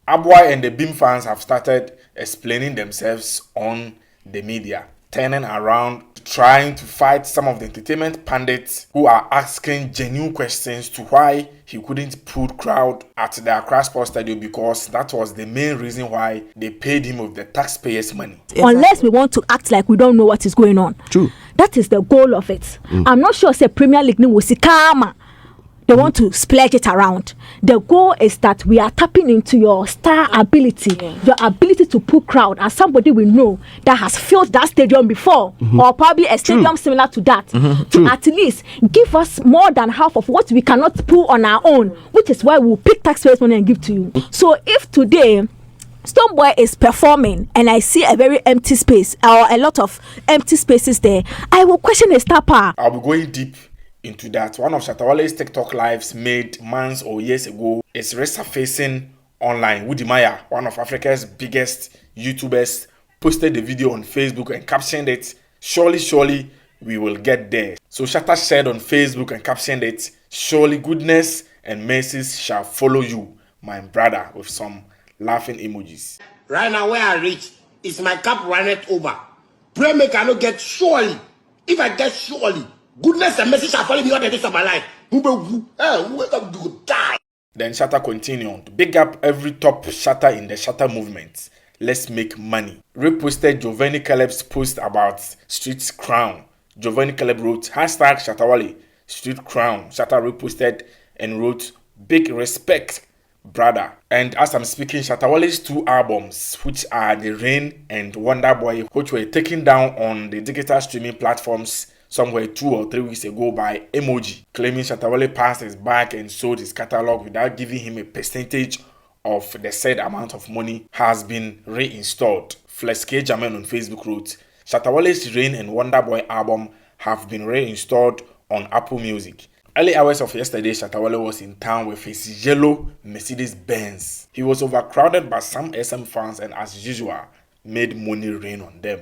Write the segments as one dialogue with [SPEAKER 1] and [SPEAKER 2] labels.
[SPEAKER 1] Stonebwoy and the Beam fans have started explaining themselves on the media, turning around, trying to fight some of the entertainment pundits who are asking genuine questions to why he couldn't put crowd at the Accra Sports Stadium, because that was the main reason why they paid him with the taxpayers' money.
[SPEAKER 2] Unless we want to act like we don't know what is going on.
[SPEAKER 3] True.
[SPEAKER 2] That is the goal of it. I'm not sure say Premier League will see karma. They want to splurge it around. The goal is that we are tapping into your star ability, your ability to put crowd, and somebody we know that has filled that stadium before, or probably a stadium similar to that, to at least give us more than half of what we cannot pull on our own, which is why we'll pick taxpayers' money and give to you. So if today Stonebwoy is performing and I see a very empty space or a lot of empty spaces there, I will question his star power.
[SPEAKER 1] I'll be going deep into that. One of Shatta Wale's TikTok lives made months or years ago is resurfacing online. Woody Maya, one of Africa's biggest YouTubers, posted the video on Facebook and captioned it, surely we will get there. So Shatta shared on Facebook and captioned it, surely goodness and mercies shall follow you, my brother, with some laughing emojis.
[SPEAKER 4] Right now where I reach is my cup runneth over. Pray make I not get surely. If I get surely, goodness and mercy shall follow me all the days of my life. Who will die?
[SPEAKER 1] Then Shatta continued, big up every top Shatta in the Shatta movement. Let's make money. Reposted Giovanni Caleb's post about Street Crown. Giovanni Caleb wrote, #Shatta Wale, Street Crown. Shatta reposted and wrote, big respect, brother. And as I'm speaking, Shatta Wale's 2 albums, which are The Rain and Wonderboy, which were taken down on the digital streaming platforms somewhere 2 or 3 weeks ago by Emoji, claiming Shatta Wale passed his back and sold his catalog without giving him a percentage of the said amount of money, has been reinstalled. Flex K Jamen on Facebook wrote, Shatta Wale's Rain and Wonderboy album have been reinstalled on Apple Music. Early hours of yesterday, Shatta Wale was in town with his yellow Mercedes-Benz. He was overcrowded by some SM fans and, as usual, made money rain on them.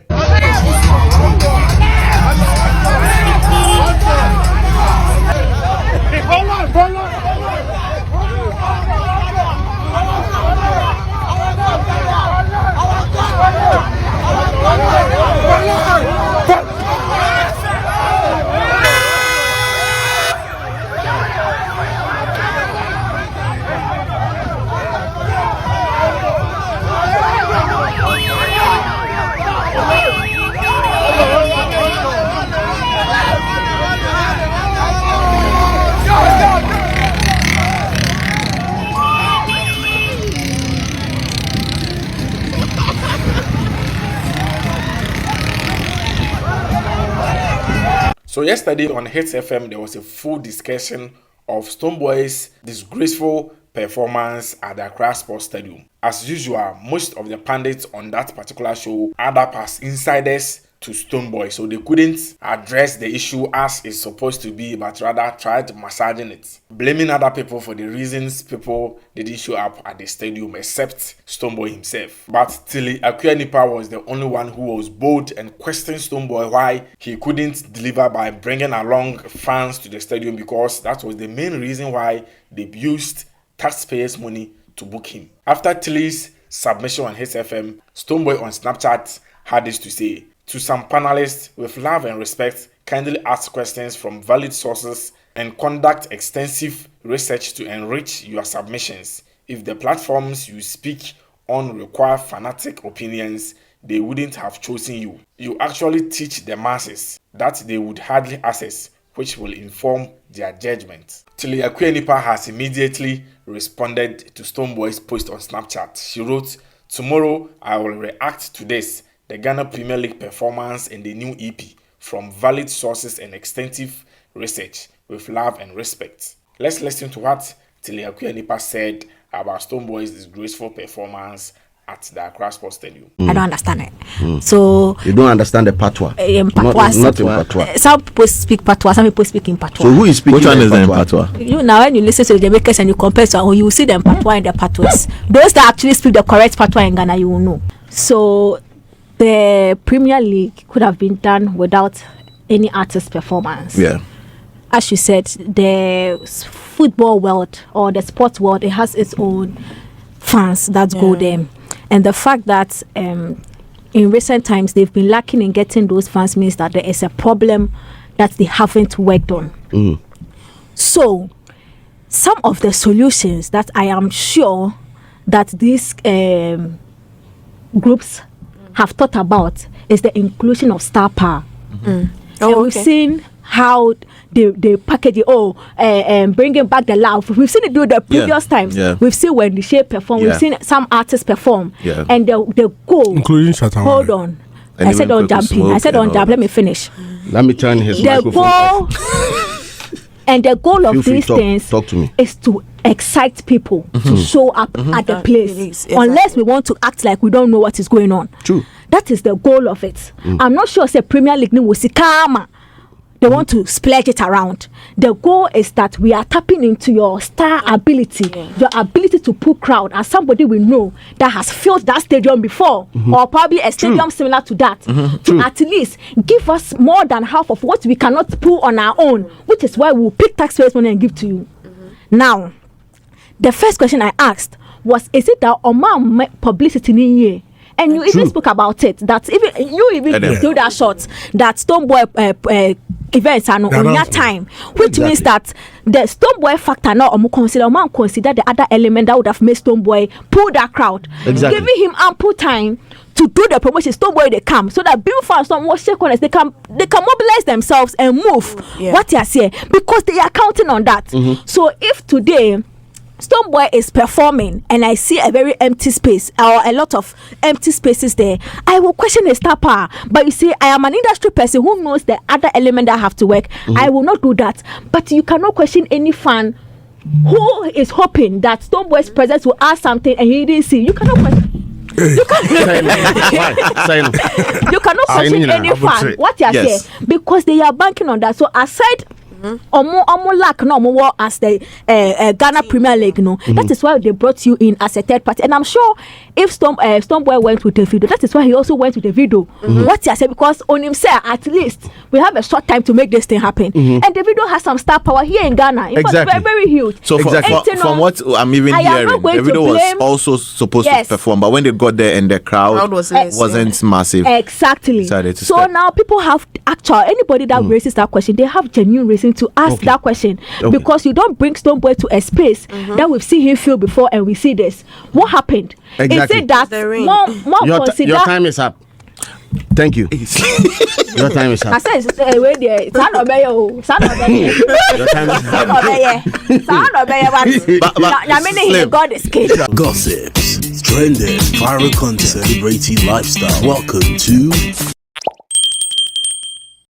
[SPEAKER 1] So yesterday on Hits FM, there was a full discussion of Stonebwoy's disgraceful performance at the Accra Sports Stadium. As usual, most of the pundits on that particular show add up as insiders to Stonebwoy, so they couldn't address the issue as it's supposed to be, but rather tried massaging it, blaming other people for the reasons people didn't show up at the stadium except Stonebwoy himself. But Tilly Akuanipa was the only one who was bold and questioned Stonebwoy why he couldn't deliver by bringing along fans to the stadium, because that was the main reason why they used taxpayers' money to book him. After Tilly's submission on Hits FM, Stonebwoy on Snapchat had this to say, to some panelists, with love and respect, kindly ask questions from valid sources and conduct extensive research to enrich your submissions. If the platforms you speak on require fanatic opinions, they wouldn't have chosen you. You actually teach the masses that they would hardly access, which will inform their judgment. Tilly Akuanipa has immediately responded to Stonebwoy's post on Snapchat. She wrote, tomorrow I will react to this, the Ghana Premier League performance and the new EP, from valid sources and extensive research, with love and respect. Let's listen to what Tilly Akuanipa said about Stonebwoy's disgraceful performance at the Accra Sports Stadium.
[SPEAKER 2] I don't understand it. So
[SPEAKER 3] you don't understand the patois. Not in patois.
[SPEAKER 2] Some people speak patois, some people speak in patois.
[SPEAKER 3] So who is speaking?
[SPEAKER 5] Which one is in patois?
[SPEAKER 2] You now, when you listen to the Jamaicans and you compare to, you will see them patois and the patois. Those that actually speak the correct patois in Ghana, you will know. So the Premier League could have been done without any artist performance.
[SPEAKER 3] Yeah.
[SPEAKER 2] As you said, the football world or the sports world, it has its own fans that go there. And the fact that in recent times they've been lacking in getting those fans means that there is a problem that they haven't worked on. So some of the solutions that I am sure that these groups have thought about is the inclusion of star power. And we've seen how they package it, bringing back the love. We've seen it do the previous times. We've seen when the shape perform. We've seen some artists perform. And the goal,
[SPEAKER 5] including Shatta Wale.
[SPEAKER 2] Hold on. I said on jumping. I said on jump. Let me finish.
[SPEAKER 3] Let me turn his microphone off.
[SPEAKER 2] And the goal of these things is to excite people to show up at the place. Unless we want to act like we don't know what is going on.
[SPEAKER 3] True.
[SPEAKER 2] That is the goal of it. I'm not sure say Premier League will see karma. They want to splurge it around. The goal is that we are tapping into your star ability, your ability to pull crowd as somebody we know that has filled that stadium before, or probably a stadium similar to that, to at least give us more than half of what we cannot pull on our own, which is why we'll pick taxpayers' money and give to you. Now, the first question I asked was, is it that Oma publicity in here? And you even spoke about it, that even you do that shot, that Stonebwoy events are not on that time, which means that the Stonebwoy factor now consider the other element that would have made Stonebwoy pull that crowd, giving him ample time to do the promotion. Stonebwoy they come so that Bill fans don't watch corners, they can mobilize themselves and move what you are saying, because they are counting on that. So if today Stonebwoy is performing and I see a very empty space or a lot of empty spaces there, I will question his star power. But you see, I am an industry person who knows the other element that have to work. I will not do that. But you cannot question any fan who is hoping that Stonebwoy's presence will add something and he didn't see. You cannot question. You cannot question any fan what you are saying, because they are banking on that. So aside lack no more as the Ghana Premier League, that is why they brought you in as a third party. And I'm sure if Stonebwoy went with the video, that is why he also went with the video. What you say, because on himself, at least we have a short time to make this thing happen. And the video has some star power here in Ghana. It was very, very huge.
[SPEAKER 6] So from what I'm even hearing, the video was also supposed to perform, but when they got there and the crowd wasn't massive.
[SPEAKER 2] Exactly. So now people have anybody that raises that question, they have genuine reason to ask that question, because you don't bring Stonebwoy to a space that we've seen him feel before and we see this. What happened? Is it that more consider
[SPEAKER 3] your time is up? Thank you. Your time is up.
[SPEAKER 2] I said, wait there. Your time is up.
[SPEAKER 7] Gossips, trending, viral content, celebrity lifestyle. Welcome to